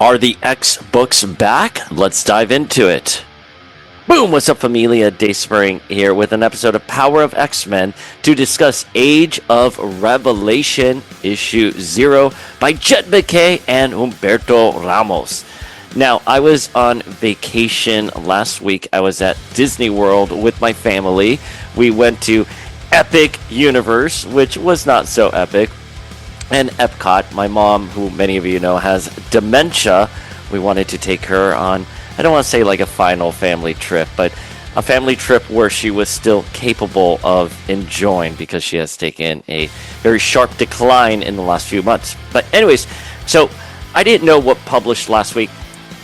Are the X books back? Let's dive into it. Boom! What's up, familia? Dayspring here with an episode of Power of X-Men to discuss Age of Revelation Issue 0 by Jed MacKay and Humberto Ramos. Now, I was on vacation last week. I was at Disney World with my family. We went to Epic Universe, which was not so epic. And Epcot. My mom, who many of you know, has dementia. We wanted to take her on, I don't want to say like a final family trip, but a family trip where she was still capable of enjoying because she has taken a very sharp decline in the last few months. But anyways, so I didn't know what published last week.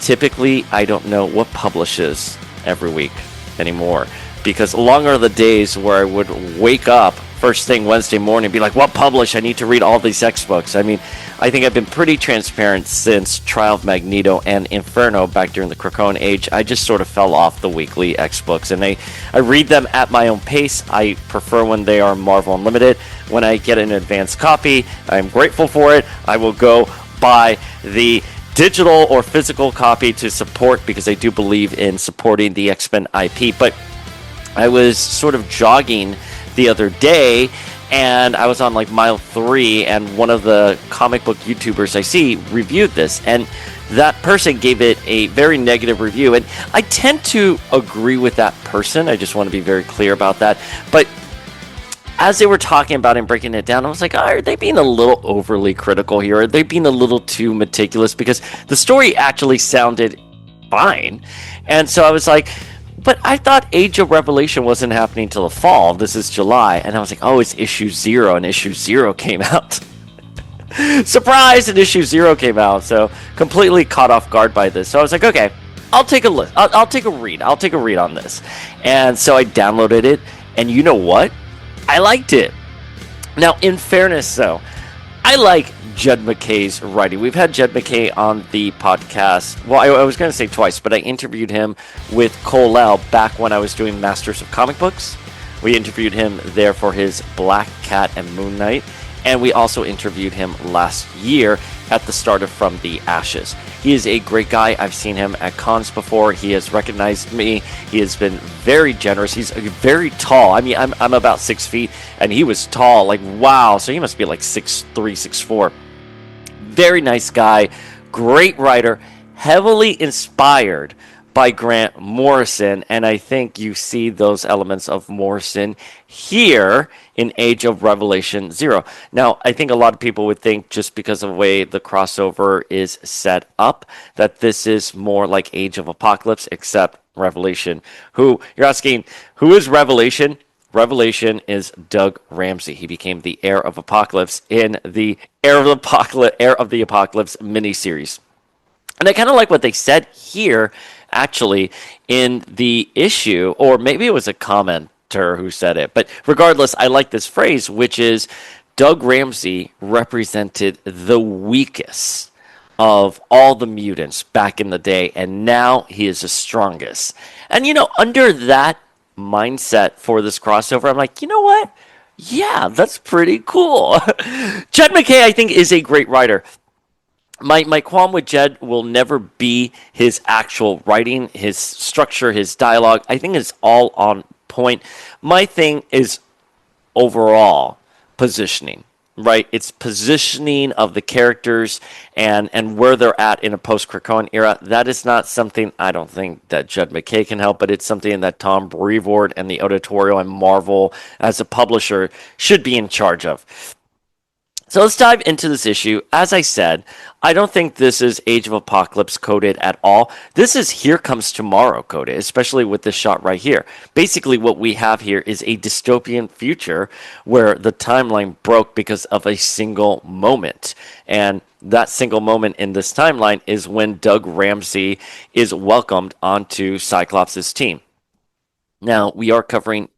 Typically, I don't know what publishes every week anymore because long are the days where I would wake up first thing Wednesday morning, be like, what publish? I need to read all these X books. I mean, I think I've been pretty transparent since Trial of Magneto and Inferno back during the Krakoan age. I just sort of fell off the weekly X books, and I read them at my own pace. I prefer when they are Marvel Unlimited. When I get an advanced copy, I'm grateful for it. I will go buy the digital or physical copy to support because I do believe in supporting the X-Men IP. But I was sort of jogging the other day, and I was on like mile 3, and one of the comic book YouTubers I see reviewed this, and that person gave it a very negative review, and I tend to agree with that person. I just want to be very clear about that. But as they were talking about it and breaking it down, I was like, are they being a little overly critical here? Are they being a little too meticulous? Because the story actually sounded fine, and so I was like, but I thought Age of Revelation wasn't happening till the fall. This is July. And I was like, oh, it's issue 0. And issue 0 came out. Surprise! And issue 0 came out. So completely caught off guard by this. So I was like, okay, I'll take a look. I'll take a read. I'll take a read on this. And so I downloaded it. And you know what? I liked it. Now, in fairness, though, I like Jed MacKay's writing. We've had Jed MacKay on the podcast. Well, I was going to say twice, but I interviewed him with Cole L back when I was doing Masters of Comic Books. We interviewed him there for his Black Cat and Moon Knight. And we also interviewed him last year at the start of From the Ashes. He is a great guy. I've seen him at cons before. He has recognized me. He has been very generous. He's very tall. I mean, I'm about 6 feet, and he was tall. Like, wow. So he must be like 6'3", 6'4". Very nice guy. Great writer. Heavily inspired by Grant Morrison, and I think you see those elements of Morrison here in Age of Revelation 0. Now, I think a lot of people would think just because of the way the crossover is set up that this is more like Age of Apocalypse, except Revelation. Who, you're asking, who is Revelation? Revelation is Doug Ramsey. He became the Heir of Apocalypse in the Heir of the Apocalypse miniseries. And I kind of like what they said here, actually, in the issue, or maybe it was a commenter who said it. But regardless, I like this phrase, which is Doug Ramsey represented the weakest of all the mutants back in the day, and now he is the strongest. And, you know, under that mindset for this crossover, I'm like, you know what? Yeah, that's pretty cool. Jed MacKay, I think, is a great writer. My qualm with Jed will never be his actual writing, his structure, his dialogue. I think it's all on point. My thing is overall positioning, right? It's positioning of the characters and where they're at in a post-Krakoan era. That is not something I don't think that Jed MacKay can help, but it's something that Tom Brevoort and the editorial and Marvel as a publisher should be in charge of. So let's dive into this issue. As I said, I don't think this is Age of Apocalypse coded at all. This is Here Comes Tomorrow coded, especially with this shot right here. Basically, what we have here is a dystopian future where the timeline broke because of a single moment. And that single moment in this timeline is when Doug Ramsey is welcomed onto Cyclops' team. Now, we are covering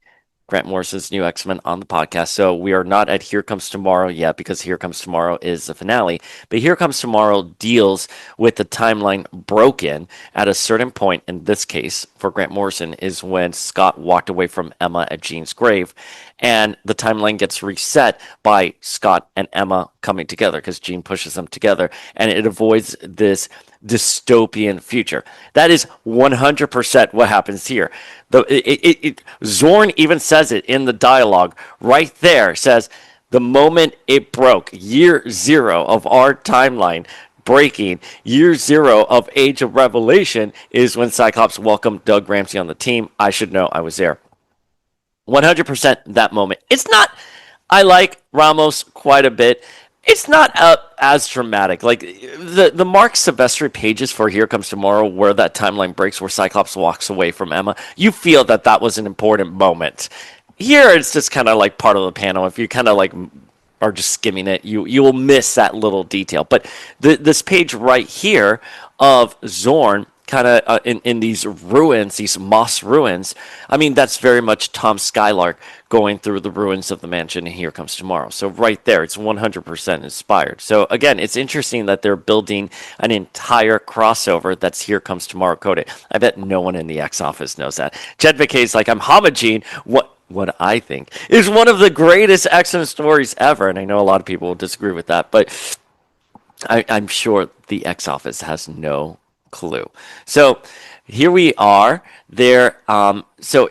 Grant Morrison's new X-Men on the podcast. So we are not at Here Comes Tomorrow yet because Here Comes Tomorrow is the finale. But Here Comes Tomorrow deals with the timeline broken at a certain point. In this case, for Grant Morrison, is when Scott walked away from Emma at Jean's grave. And the timeline gets reset by Scott and Emma coming together because Jean pushes them together. And it avoids this dystopian future. That is 100% what happens here. Zorn even says it in the dialogue right there. Says the moment it broke, year zero of our timeline breaking, year zero of Age of Revelation is when Cyclops welcomed Doug Ramsey on the team. I should know, I was there. 100% that moment. It's not, I like Ramos quite a bit. It's not as dramatic. Like the Mark Silvestri pages for Here Comes Tomorrow, where that timeline breaks, where Cyclops walks away from Emma, you feel that that was an important moment. Here, it's just kind of like part of the panel. If you kind of like are just skimming it, you will miss that little detail. But this page right here of Zorn kind of in these ruins, these moss ruins. I mean, that's very much Tom Skylark going through the ruins of the mansion in Here Comes Tomorrow. So right there, it's 100% inspired. So again, it's interesting that they're building an entire crossover that's Here Comes Tomorrow coded. I bet no one in the X office knows that. Jed MacKay's like, I'm homogene. What I think is one of the greatest X-Men stories ever. And I know a lot of people will disagree with that, but I'm sure the X office has no clue. So here we are. There, so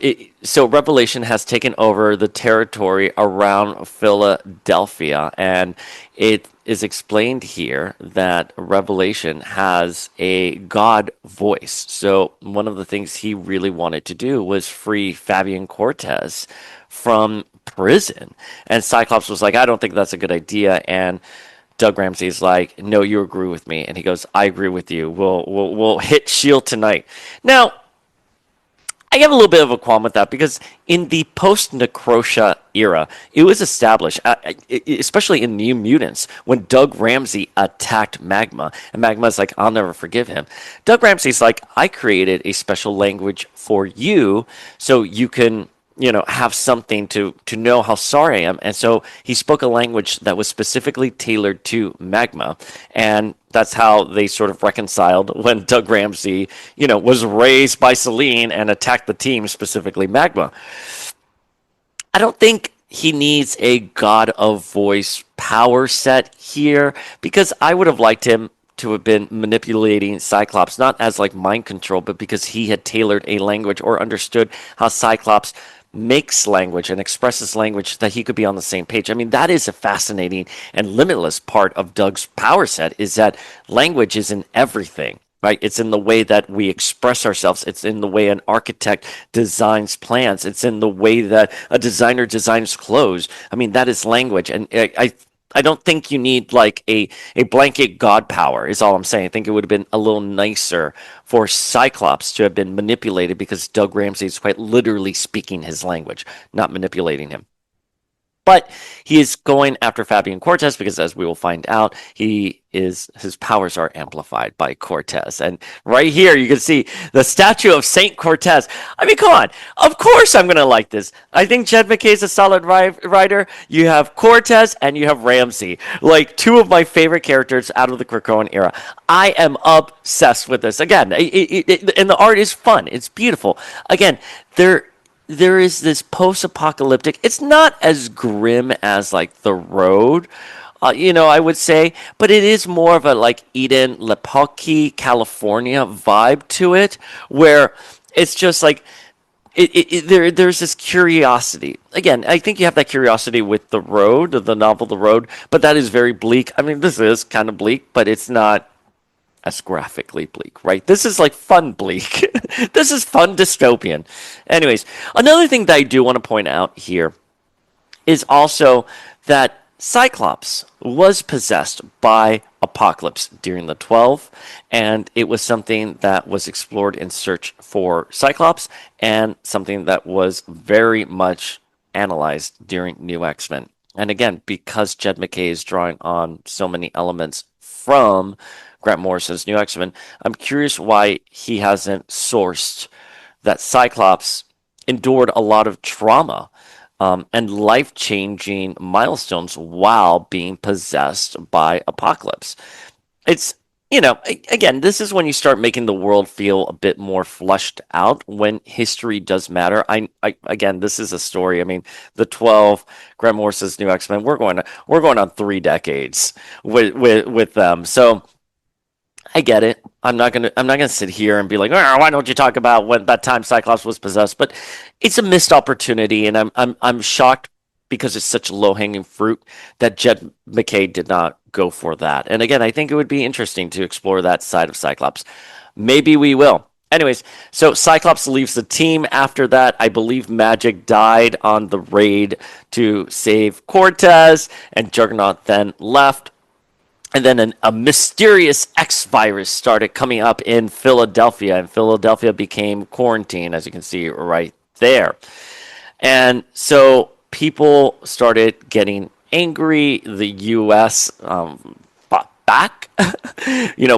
Revelation has taken over the territory around Philadelphia, and it is explained here that Revelation has a God voice. So one of the things he really wanted to do was free Fabian Cortez from prison, and Cyclops was like, I don't think that's a good idea, and Doug Ramsey's like, no, you agree with me. And he goes, I agree with you. We'll hit S.H.I.E.L.D. tonight. Now, I have a little bit of a qualm with that because in the post-Necrosha era, it was established, especially in New Mutants, when Doug Ramsey attacked Magma. And Magma's like, I'll never forgive him. Doug Ramsey's like, I created a special language for you so you can have something to know how sorry I am. And so he spoke a language that was specifically tailored to Magma. And that's how they sort of reconciled when Doug Ramsey, was raised by Selene and attacked the team, specifically Magma. I don't think he needs a God of Voice power set here because I would have liked him to have been manipulating Cyclops, not as like mind control, but because he had tailored a language or understood how Cyclops makes language and expresses language that he could be on the same page. I mean, that is a fascinating and limitless part of Doug's power set, is that language is in everything, right? It's in the way that we express ourselves. It's in the way an architect designs plans. It's in the way that a designer designs clothes. I mean, that is language. And I don't think you need like a blanket god power is all I'm saying. I think it would have been a little nicer for Cyclops to have been manipulated because Doug Ramsey is quite literally speaking his language, not manipulating him. But he is going after Fabian Cortez because, as we will find out, his powers are amplified by Cortez. And right here, you can see the statue of Saint Cortez. I mean, come on. Of course I'm going to like this. I think Jed MacKay is a solid writer. You have Cortez and you have Ramsey. Like, two of my favorite characters out of the Krakoan era. I am obsessed with this. Again, and the art is fun. It's beautiful. Again, there is this post-apocalyptic. It's not as grim as like The Road, I would say, but it is more of a like Eden, Lepoki, California vibe to it, where it's just like there's this curiosity. Again, I think you have that curiosity with The Road, the novel The Road, but that is very bleak. I mean, this is kind of bleak, but it's not as graphically bleak, right? This is like fun bleak. This is fun dystopian. Anyways, another thing that I do want to point out here is also that Cyclops was possessed by Apocalypse during the 12, and it was something that was explored in Search for Cyclops and something that was very much analyzed during New X-Men. And again, because Jed MacKay is drawing on so many elements from Grant Morrison's New X-Men, I'm curious why he hasn't sourced that Cyclops endured a lot of trauma and life-changing milestones while being possessed by Apocalypse. It's, again, this is when you start making the world feel a bit more flushed out when history does matter. Again, this is a story. I mean, the 12, Grant Morrison's New X-Men, we're going on 3 decades with them. So I get it. I'm not gonna sit here and be like, oh, why don't you talk about when that time Cyclops was possessed? But it's a missed opportunity, and I'm shocked because it's such low hanging fruit that Jed MacKay did not go for that. And again, I think it would be interesting to explore that side of Cyclops. Maybe we will. Anyways, so Cyclops leaves the team after that. I believe Magic died on the raid to save Cortez, and Juggernaut then left. And then a mysterious X virus started coming up in Philadelphia, and Philadelphia became quarantine, as you can see right there. And so people started getting angry. The U.S. Fought back,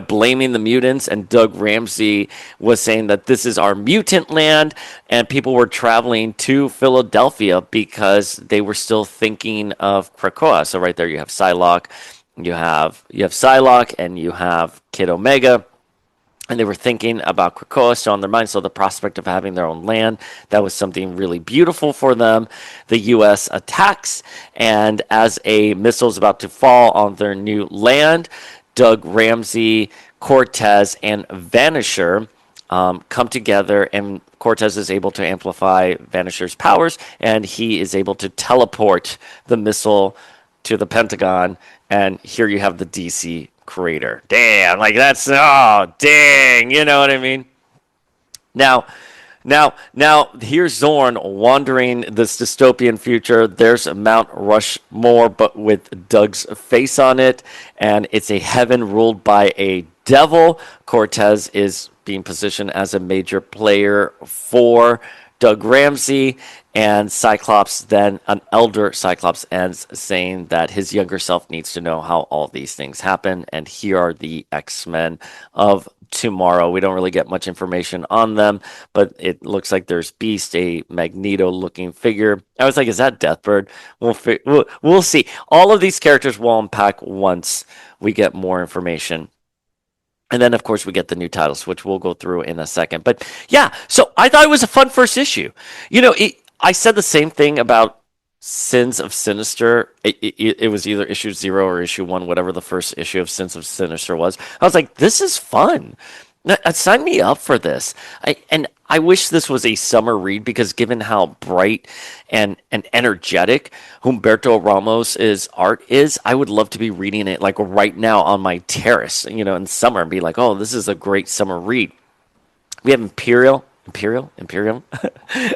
blaming the mutants. And Doug Ramsey was saying that this is our mutant land, and people were traveling to Philadelphia because they were still thinking of Krakoa. So right there, you have Psylocke. You have Psylocke and you have Kid Omega, and they were thinking about Krakoa still on their mind. So the prospect of having their own land, that was something really beautiful for them. The U.S. attacks, and as a missile is about to fall on their new land, Doug Ramsey, Cortez, and Vanisher come together, and Cortez is able to amplify Vanisher's powers, and he is able to teleport the missile to the Pentagon, and here you have the DC crater. Damn, like that's, oh, dang, you know what I mean? Now, here's Zorn wandering this dystopian future. There's Mount Rushmore, but with Doug's face on it, and it's a heaven ruled by a devil. Cortez is being positioned as a major player for Doug Ramsey, and Cyclops, then an elder Cyclops, ends saying that his younger self needs to know how all these things happen. And here are the X-Men of tomorrow. We don't really get much information on them, but it looks like there's Beast, a Magneto-looking figure. I was like, is that Deathbird? We'll see. All of these characters will unpack once we get more information. And then, of course, we get the new titles, which we'll go through in a second. But yeah, so I thought it was a fun first issue. I said the same thing about Sins of Sinister. It was either issue 0 or issue 1, whatever the first issue of Sins of Sinister was. I was like, this is fun. Sign me up for this. I wish this was a summer read, because given how bright and energetic Humberto Ramos' art is, I would love to be reading it like right now on my terrace, in summer, and be like, oh, this is a great summer read. We have Imperium.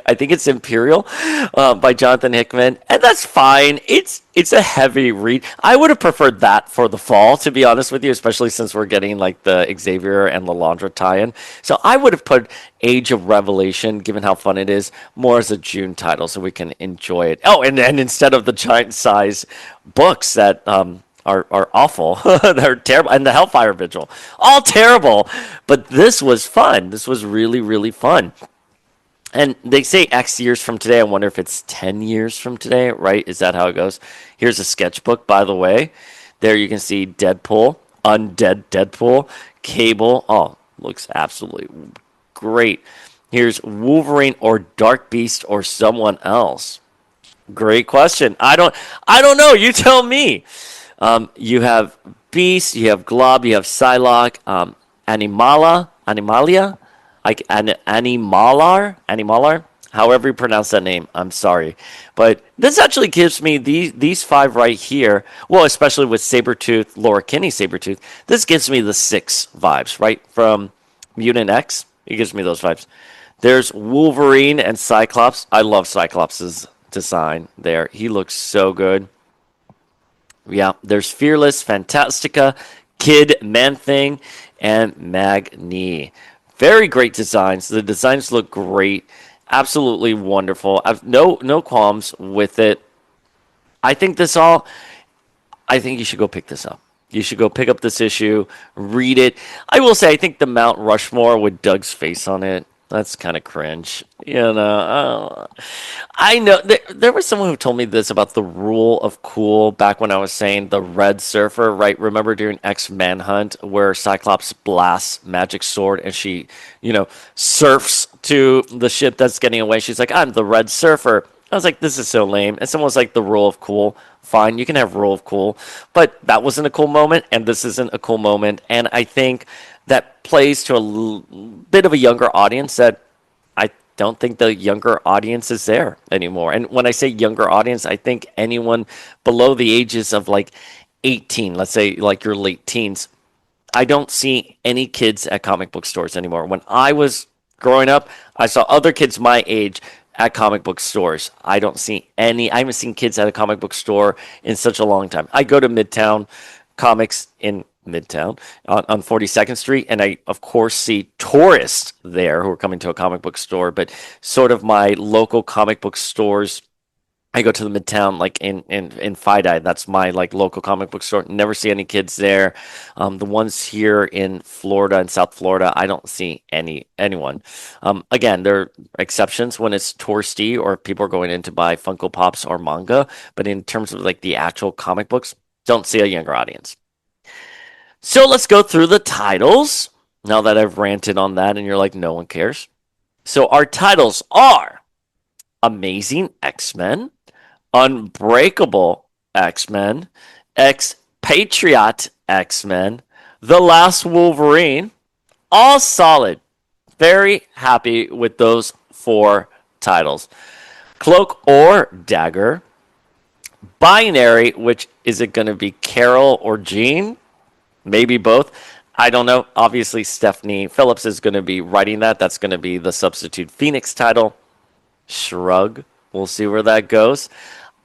I think it's Imperial by Jonathan Hickman, and that's fine. It's a heavy read. I would have preferred that for the fall, to be honest with you, especially since we're getting like the Xavier and Lalandra tie-in. So I would have put Age of Revelation, given how fun it is, more as a June title so we can enjoy it. Oh, and instead of the giant size books that are awful. They're terrible. And the Hellfire Vigil, all terrible. But this was fun. This was really, really fun. And they say X years from today. I wonder if it's 10 years from today, right? Is that how it goes? Here's a sketchbook, by the way. There you can see Deadpool, Undead Deadpool, Cable. Oh, looks absolutely great. Here's Wolverine or Dark Beast or someone else. Great question. I don't know. You tell me. You have Beast, you have Glob, you have Psylocke, Animalia, like Animalar, however you pronounce that name. I'm sorry, but this actually gives me these 5 right here. Well, especially with Sabretooth, Laura Kinney Sabretooth, this gives me the 6 vibes, right, from Mutant X. It gives me those vibes. There's Wolverine and Cyclops. I love Cyclops' design there. He looks so good. Yeah, there's Fearless, Fantastica, Kid, Man-Thing, and Magni. Very great designs. The designs look great. Absolutely wonderful. I've no qualms with it. I think you should go pick this up. You should go pick up this issue, read it. I will say, I think the Mount Rushmore with Doug's face on it, that's kind of cringe. I know there was someone who told me this about the rule of cool back when I was saying the Red Surfer, right? Remember during X Manhunt where Cyclops blasts Magic Sword and she, surfs to the ship that's getting away. She's like, I'm the Red Surfer. I was like, this is so lame. And someone was like, the rule of cool. Fine, you can have rule of cool. But that wasn't a cool moment, and this isn't a cool moment. And I think that plays to bit of a younger audience that I don't think the younger audience is there anymore. And when I say younger audience, I think anyone below the ages of like 18, let's say like your late teens. I don't see any kids at comic book stores anymore. When I was growing up, I saw other kids my age at comic book stores. I don't see any. I haven't seen kids at a comic book store in such a long time. I go to Midtown Comics in Midtown on 42nd Street, and I, of course, see tourists there who are coming to a comic book store, but sort of my local comic book stores, I go to the Midtown, like in Fidei. That's my like local comic book store. Never see any kids there. The ones here in Florida and South Florida, I don't see anyone. Again, there are exceptions when it's touristy or people are going in to buy Funko Pops or manga. But in terms of like the actual comic books, don't see a younger audience. So let's go through the titles. Now that I've ranted on that, and you're like, no one cares. So our titles are Amazing X-Men, Unbreakable X-Men, Expatriate X-Men, The Last Wolverine. All solid. Very happy with those 4 titles. Cloak or Dagger. Binary, which is it going to be Carol or Jean? Maybe both. I don't know. Obviously, Stephanie Phillips is going to be writing that. That's going to be the Substitute Phoenix title. Shrug. We'll see where that goes.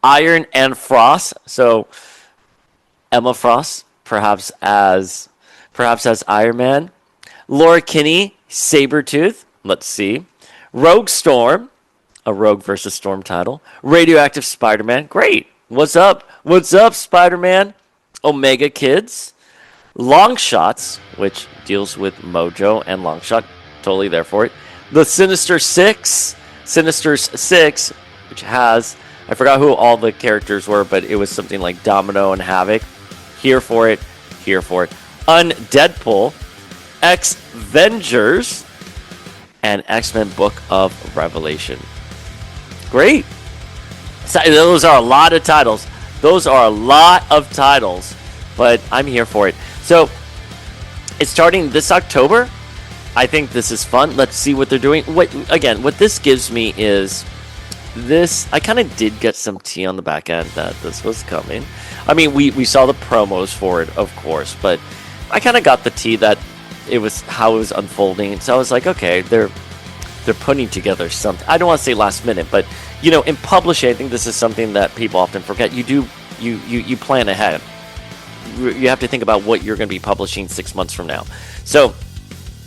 Iron and Frost. So Emma Frost, perhaps as Iron Man. Laura Kinney, Sabretooth. Let's see. Rogue Storm, a Rogue versus Storm title. Radioactive Spider-Man. Great. What's up? What's up, Spider-Man? Omega Kids. Long Shots, which deals with Mojo and Longshot. Totally there for it. The Sinister Six, which has, I forgot who all the characters were, but it was something like Domino and Havoc. Here for it. Undeadpool, X-Vengers, and X-Men Book of Revelation. Great. So those are a lot of titles. But I'm here for it. So it's starting this October. I think this is fun. Let's see what they're doing. What this gives me is this. I kind of did get some tea on the back end that this was coming. I mean, we saw the promos for it, of course, but I kind of got the tea that it was how it was unfolding. So I was like, okay, they're putting together something. I don't want to say last minute, but in publishing, I think this is something that people often forget. You plan ahead. You have to think about what you're going to be publishing 6 months from now. So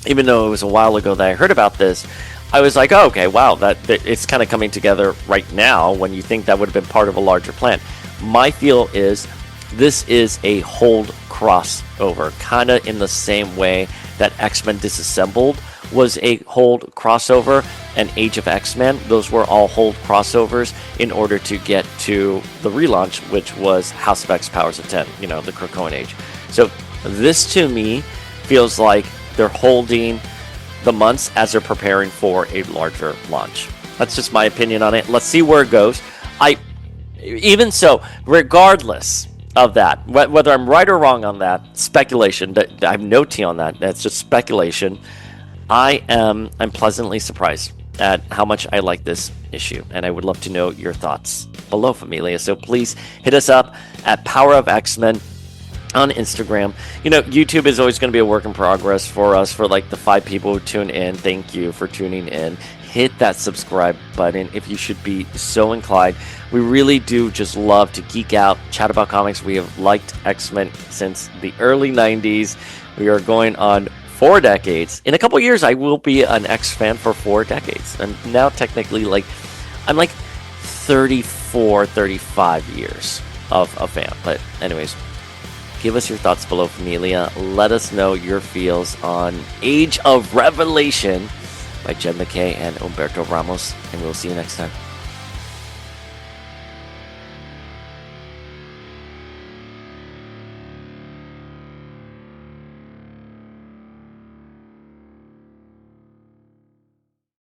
even though it was a while ago that I heard about this, I was like, oh, okay, wow, that it's kind of coming together right now when you think that would have been part of a larger plan. My feel is this is a hold crossover, kind of in the same way that X-Men Disassembled was a hold crossover, and Age of X-Men. Those were all hold crossovers in order to get to the relaunch, which was House of X Powers of 10, the Krakoan Age. So this to me feels like they're holding the months as they're preparing for a larger launch. That's just my opinion on it. Let's see where it goes. Even so, regardless of that, whether I'm right or wrong on that, speculation, I have no tea on that. That's just speculation. I'm pleasantly surprised at how much I like this issue, and I would love to know your thoughts below, Familia. So please hit us up at Power of X-Men on Instagram. YouTube is always going to be a work in progress for us. For like the 5 people who tune in, thank you for tuning in. Hit that subscribe button if you should be so inclined. We really do just love to geek out, chat about comics. We have liked X-Men since the early 90s. We are going on 4 decades. In a couple years, I will be an X fan for 4 decades. I'm now technically I'm like 34, 35 years of a fan. But anyways, give us your thoughts below, Familia. Let us know your feels on Age of Revelation by Jed MacKay and Humberto Ramos. And we'll see you next time.